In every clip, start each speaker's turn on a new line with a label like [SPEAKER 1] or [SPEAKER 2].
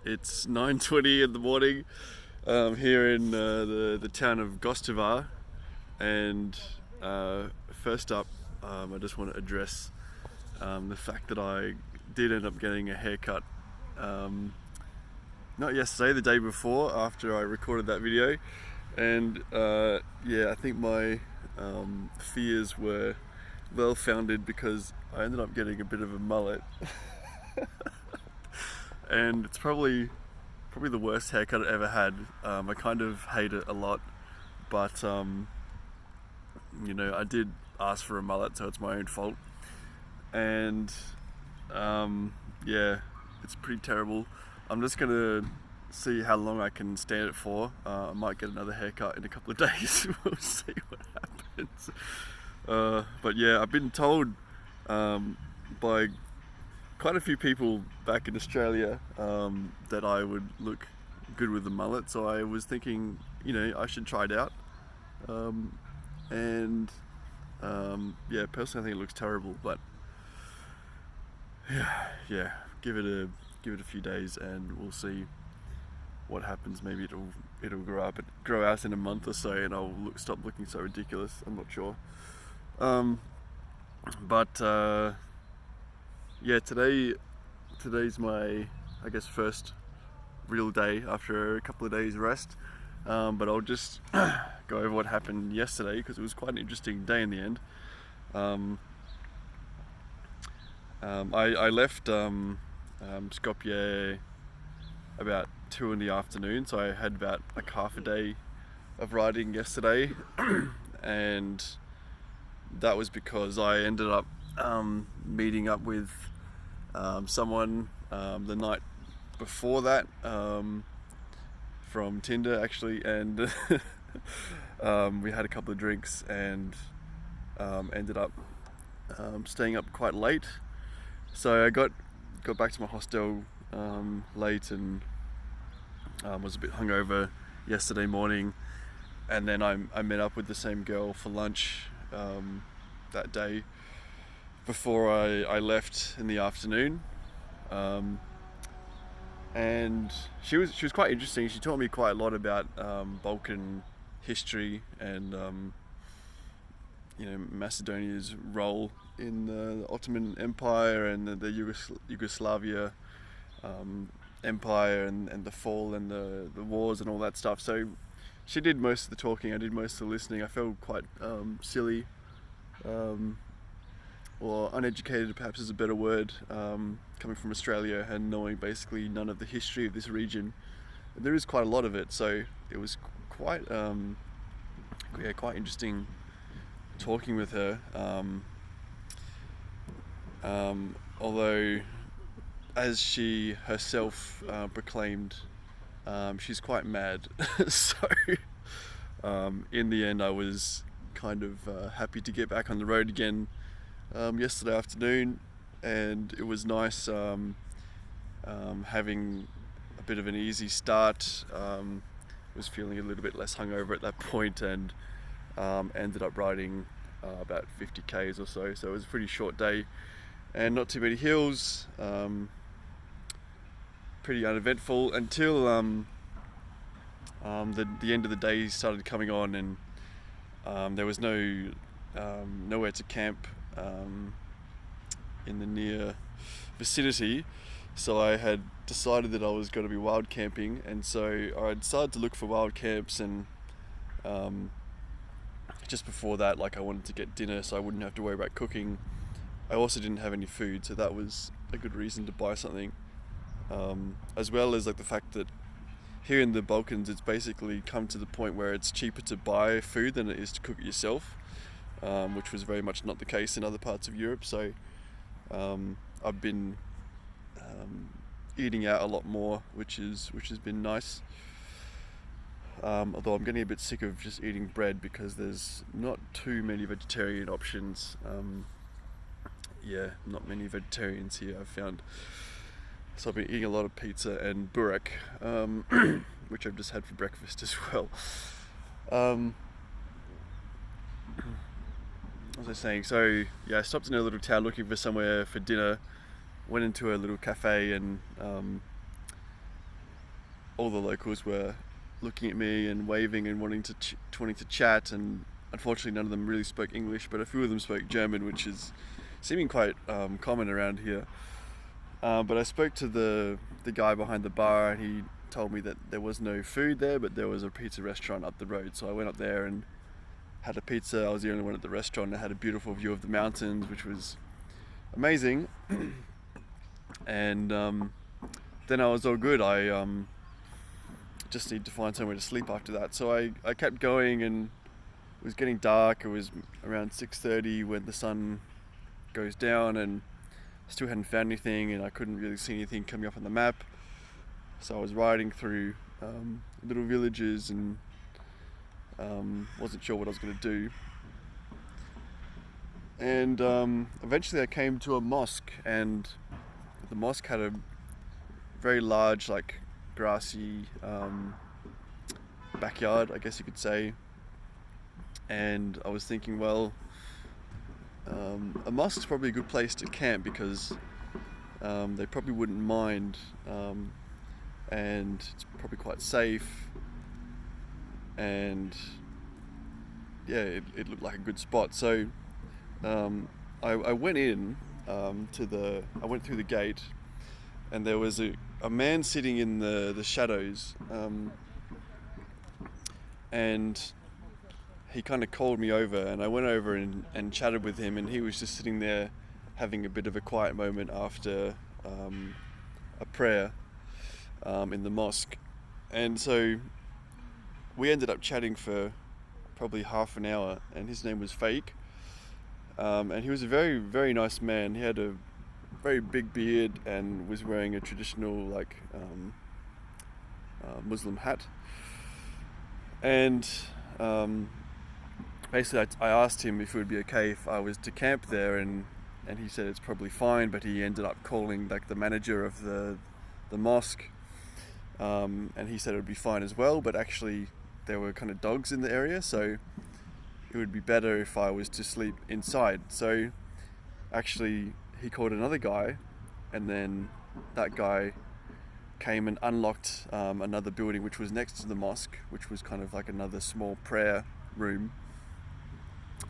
[SPEAKER 1] It's 9:20 in the morning here in the town of Gostivar, and first up, I just want to address the fact that I did end up getting a haircut. Not yesterday, the day before, after I recorded that video, and I think my fears were well founded because I ended up getting a bit of a mullet. And it's probably the worst haircut I ever had. I kind of hate it a lot, but I did ask for a mullet, so it's my own fault. And it's pretty terrible. I'm just gonna see how long I can stand it for. I might get another haircut in a couple of days. We'll see what happens. But yeah, I've been told by quite a few people back in Australia that I would look good with a mullet, so I was thinking, I should try it out. Personally, I think it looks terrible, but yeah, give it a few days, and we'll see what happens. Maybe it'll grow out in a month or so, and I'll stop looking so ridiculous. I'm not sure. Today's my, I guess, first real day after a couple of days rest. But I'll just go over what happened yesterday, because it was quite an interesting day in the end. I left Skopje about 2 in the afternoon, so I had about like half a day of riding yesterday, and that was because I ended up meeting up with someone the night before that from Tinder, actually, and we had a couple of drinks and ended up staying up quite late. So I got back to my hostel late, and was a bit hungover yesterday morning, and then I met up with the same girl for lunch that day before I left in the afternoon. And she was quite interesting. She taught me quite a lot about Balkan history and Macedonia's role in the Ottoman Empire and the Yugoslavia Empire and the fall and the wars and all that stuff. So she did most of the talking, I did most of the listening. I felt quite silly, or uneducated perhaps is a better word, coming from Australia and knowing basically none of the history of this region. And there is quite a lot of it, so it was quite interesting talking with her. Although, as she herself proclaimed, she's quite mad. So in the end, I was kind of happy to get back on the road again yesterday afternoon, and it was nice having a bit of an easy start. Was feeling a little bit less hungover at that point, and ended up riding about 50 k's or so. So it was a pretty short day and not too many hills. Pretty uneventful until the end of the day started coming on, and there was nowhere to camp in the near vicinity. So I had decided that I was going to be wild camping, and so I decided to look for wild camps. And just before that, I wanted to get dinner so I wouldn't have to worry about cooking. I also didn't have any food, so that was a good reason to buy something, as well as the fact that here in the Balkans it's basically come to the point where it's cheaper to buy food than it is to cook it yourself, which was very much not the case in other parts of Europe. So I've been eating out a lot more, which has been nice. Although I'm getting a bit sick of just eating bread because there's not too many vegetarian options. Not many vegetarians here, I've found. So I've been eating a lot of pizza and burek, which I've just had for breakfast as well. What was I saying? So I stopped in a little town looking for somewhere for dinner. Went into a little cafe and all the locals were looking at me and waving and wanting to chat, and unfortunately none of them really spoke English, but a few of them spoke German, which is seeming quite common around here. But I spoke to the guy behind the bar, and he told me that there was no food there, but there was a pizza restaurant up the road. So I went up there and had a pizza. I was the only one at the restaurant. I had a beautiful view of the mountains, which was amazing. And then I was all good. I just need to find somewhere to sleep after that. So I kept going, and it was getting dark. It was around 6:30 when the sun goes down, and still hadn't found anything, and I couldn't really see anything coming up on the map. So I was riding through little villages and wasn't sure what I was going to do. And eventually I came to a mosque, and the mosque had a very large, like, grassy backyard, I guess you could say. And I was thinking, well, a mosque's probably a good place to camp, because they probably wouldn't mind, and it's probably quite safe, and yeah, it looked like a good spot. So I went in I went through the gate, and there was a man sitting in the shadows, and he kind of called me over, and I went over and chatted with him, and he was just sitting there having a bit of a quiet moment after a prayer in the mosque. And so we ended up chatting for probably half an hour, and his name was Fake, and he was a very, very nice man. He had a very big beard and was wearing a traditional, like, Muslim hat. And basically I asked him if it would be okay if I was to camp there, and he said it's probably fine, but he ended up calling, like, the manager of the mosque, and he said it would be fine as well, but actually there were kind of dogs in the area, so it would be better if I was to sleep inside. So actually he called another guy, and then that guy came and unlocked another building which was next to the mosque, which was kind of like another small prayer room,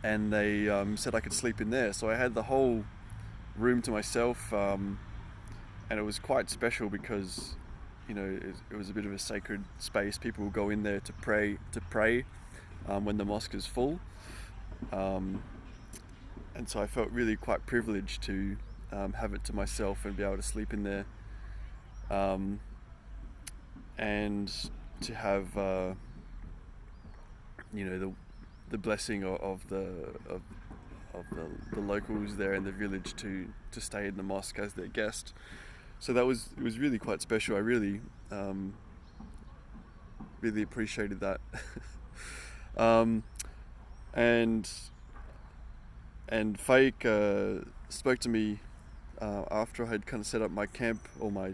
[SPEAKER 1] and they said I could sleep in there. So I had the whole room to myself, and it was quite special because, you know, it was a bit of a sacred space. People will go in there to pray when the mosque is full, and so I felt really quite privileged to have it to myself and be able to sleep in there, and to have you know, the blessing of the locals there in the village to stay in the mosque as their guest. So it was really quite special. I really really appreciated that. And Fake spoke to me after I had kind of set up my camp, or my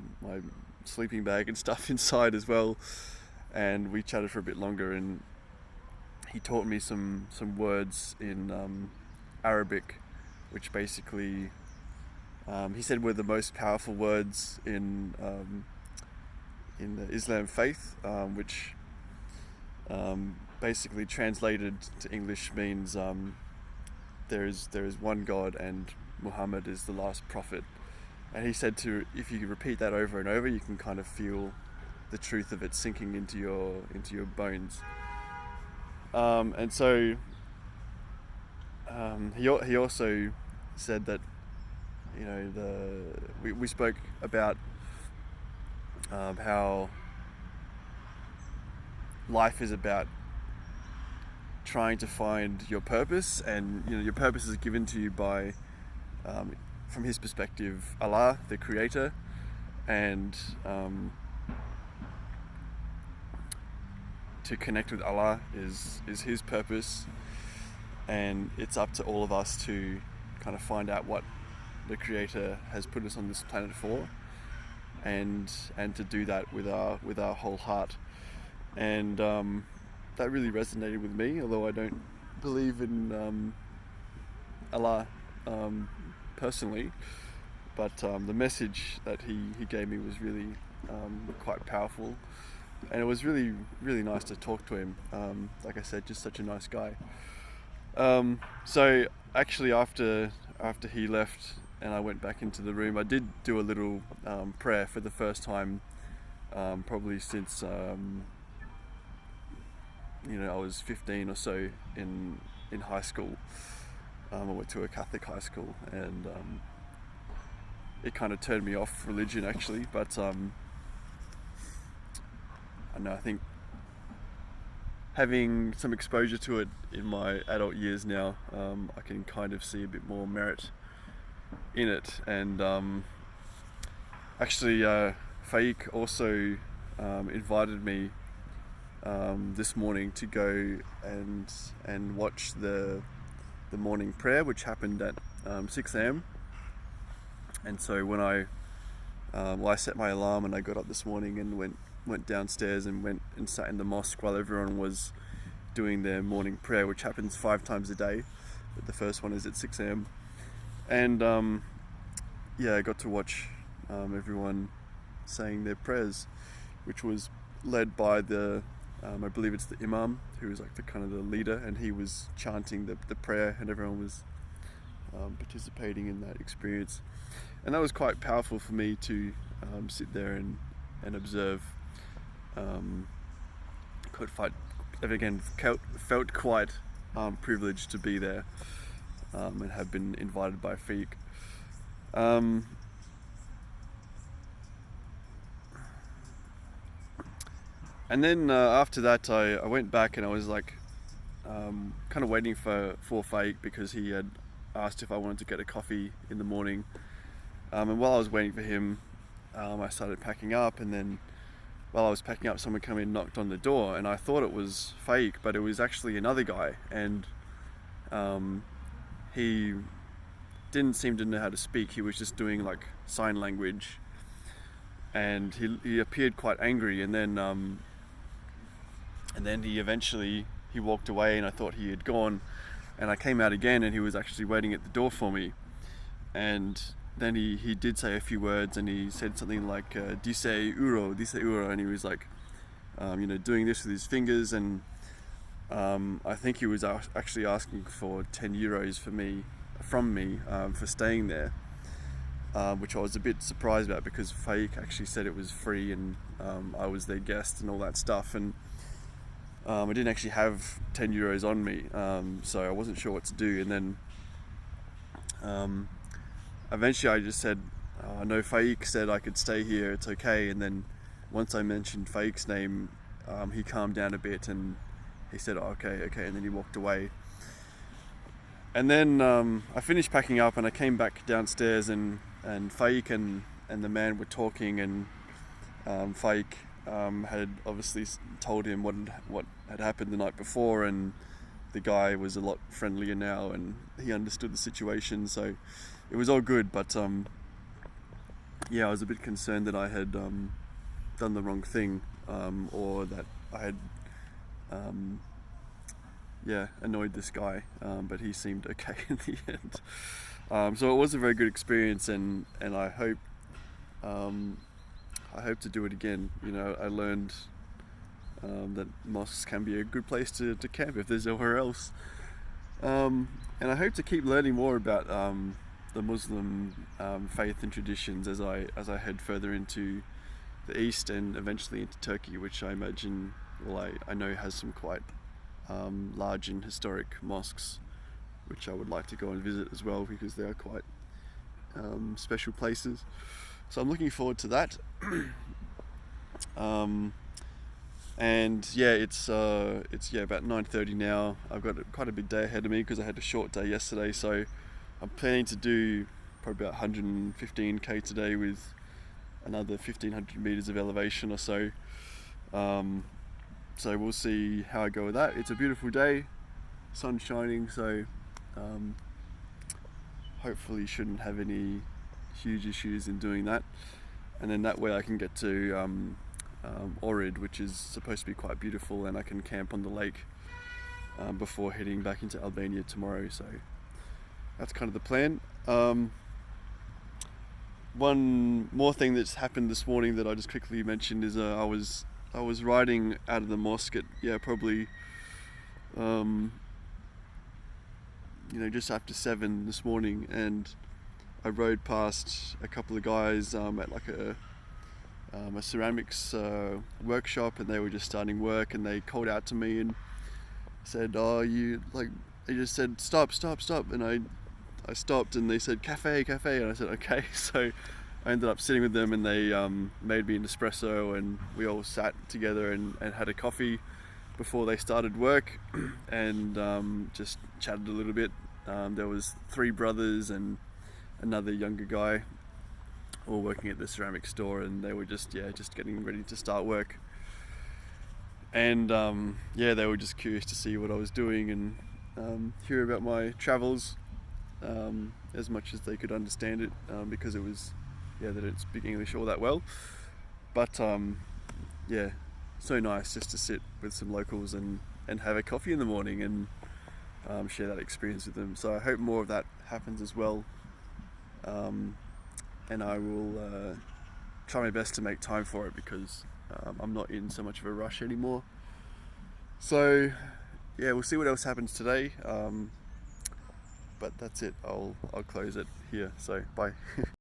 [SPEAKER 1] sleeping bag and stuff inside as well, and we chatted for a bit longer, and he taught me some words in Arabic, which basically he said were the most powerful words in the Islam faith, which basically translated to English means there is one God and Muhammad is the last prophet. And he said if you repeat that over and over, you can kind of feel the truth of it sinking into your bones. And so he also said that, you know, we spoke about how life is about trying to find your purpose, and, you know, your purpose is given to you by, from his perspective, Allah, the creator, and to connect with Allah is his purpose, and it's up to all of us to kind of find out what the creator has put us on this planet for, and to do that with our whole heart. And that really resonated with me, although I don't believe in Allah personally, but the message that he gave me was really quite powerful. and it was really, really nice to talk to him. Like I said, just such a nice guy. So actually, after he left and I went back into the room, I did do a little prayer for the first time, probably since I was 15 or so in high school. I went to a Catholic high school, and it kind of turned me off religion actually. But I know, I think having some exposure to it in my adult years now, I can kind of see a bit more merit in it. And actually, Faik also invited me this morning to go and watch the morning prayer, which happened at 6 a.m. And so when I set my alarm and I got up this morning and went downstairs and went and sat in the mosque while everyone was doing their morning prayer, which happens 5 times a day, but the first one is at 6 a.m. And I got to watch everyone saying their prayers, which was led by I believe it's the imam, who is like the kind of the leader, and he was chanting the prayer, and everyone was participating in that experience. And that was quite powerful for me to sit there and observe. Felt quite privileged to be there, and have been invited by Faik. And then after that, I went back and I was like, kind of waiting for Faik, because he had asked if I wanted to get a coffee in the morning. And while I was waiting for him, I started packing up, and then while I was packing up, someone came in and knocked on the door, and I thought it was Faik, but it was actually another guy, and he didn't seem to know how to speak. He was just doing like sign language, and he appeared quite angry, and then he eventually walked away, and I thought he had gone, and I came out again, and he was actually waiting at the door for me. And then he did say a few words, and he said something like "Dise uro," and he was like doing this with his fingers, and I think he was actually asking for 10 euros from me for staying there, which I was a bit surprised about, because Faik actually said it was free, and I was their guest and all that stuff, and I didn't actually have 10 euros on me, so I wasn't sure what to do. And then eventually I just said, no, Faik said I could stay here, it's okay. And then once I mentioned Faik's name, he calmed down a bit, and he said, oh, okay, and then he walked away. And then I finished packing up, and I came back downstairs, and Faik and the man were talking, and Faik had obviously told him what had happened the night before, and the guy was a lot friendlier now, and he understood the situation, so it was all good. But I was a bit concerned that I had done the wrong thing, or that I had annoyed this guy, but he seemed okay in the end. So it was a very good experience, and I hope to do it again. I learned that mosques can be a good place to camp if there's nowhere else, and I hope to keep learning more about the Muslim faith and traditions as I head further into the east, and eventually into Turkey, which I imagine, I know has some quite large and historic mosques, which I would like to go and visit as well, because they are quite special places. So I'm looking forward to that. And it's about 9:30 now. I've got quite a big day ahead of me, because I had a short day yesterday, so I'm planning to do probably about 115k today, with another 1500 meters of elevation or so. So we'll see how I go with that. It's a beautiful day, sun's shining, so hopefully shouldn't have any huge issues in doing that. And then that way I can get to Ohrid, which is supposed to be quite beautiful, and I can camp on the lake before heading back into Albania tomorrow. So that's kind of the plan. One more thing that's happened this morning that I just quickly mentioned is I was I was riding out of the mosque at probably just after 7 this morning, and I rode past a couple of guys at like a ceramics workshop, and they were just starting work, and they called out to me and said, "Oh, you like?" They just said, "Stop, stop, stop," and I stopped, and they said, "Cafe, cafe," and I said, "Okay." So I ended up sitting with them, and they made me an espresso, and we all sat together and had a coffee before they started work, and just chatted a little bit. There was 3 brothers and another younger guy, all working at the ceramic store, and they were just getting ready to start work. And they were just curious to see what I was doing and hear about my travels, as much as they could understand it, because it was they didn't speak English all that well. But so nice just to sit with some locals and have a coffee in the morning and share that experience with them. So I hope more of that happens as well. And I will try my best to make time for it, because I'm not in so much of a rush anymore. So we'll see what else happens today. But that's it. I'll close it here. So bye.